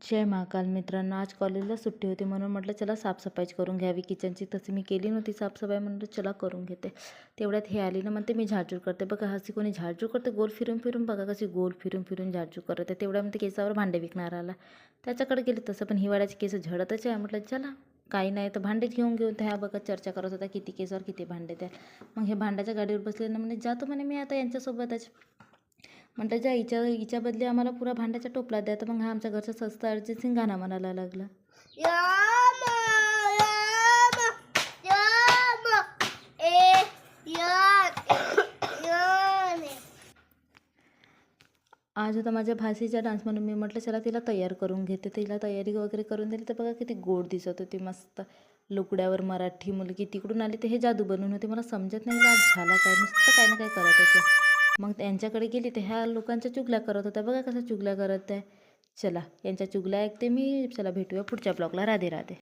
जय महाकाल मित्रांनो, आज कॉलेजला सुट्टी होती म्हणून म्हटलं चला साफसफाई करून घ्यावी किचनची. तशी मी केली नव्हती साफसफाई, म्हणून चला करून घेते. तेवढ्यात हे आली ना, म्हणते मी झाडझूड करते. बघा हसी कोणी झाडझूड करते गोल फिरून फिरून, बघा कशी गोल फिरून फिरून झाडझूड करते. तेवढ्यामध्ये केसावर भांडे विकणार आला, त्याच्याकडे गेले. तसं पण हिवाळ्याचे केस झडतच आहे. म्हटलं चला काही नाही तर भांडे घेऊन त्या बघा चर्चा करत होता किती केसावर किती भांडे द्या. मग हे भांड्याच्या गाडीवर बसले ना, म्हणजे जातो म्हणे मी आता यांच्यासोबतच. म्हटलं जा हिच्या बदली आम्हाला पुरा भांड्याचा टोपला द्या. तर मग हा आमच्या घरचा स्वस्त अरिजित सिंग गाणं म्हणायला लागला. आज होता माझ्या भाषेचा डान्स म्हणून मी म्हटलं चला तिला तयार करून घेते. तिला तयारी वगैरे करून दिली. तर बघा किती गोड दिसत होती, मस्त लुकड्यावर मराठी मुलगी. तिकडून आली तर हे जादू बनवून होते. मला समजत नाही आज झाला काय, नुसतं काय ना काय करत होते. मग त्यांच्याकडे गेली तर ह्या लोकांच्या चुगल्या करत होत्या. बघा कसं चुगल्या करत आहे. चला यांच्या चुगल्या ऐकते मी. चला भेटूया पुढच्या ब्लॉगला. राधे राधे.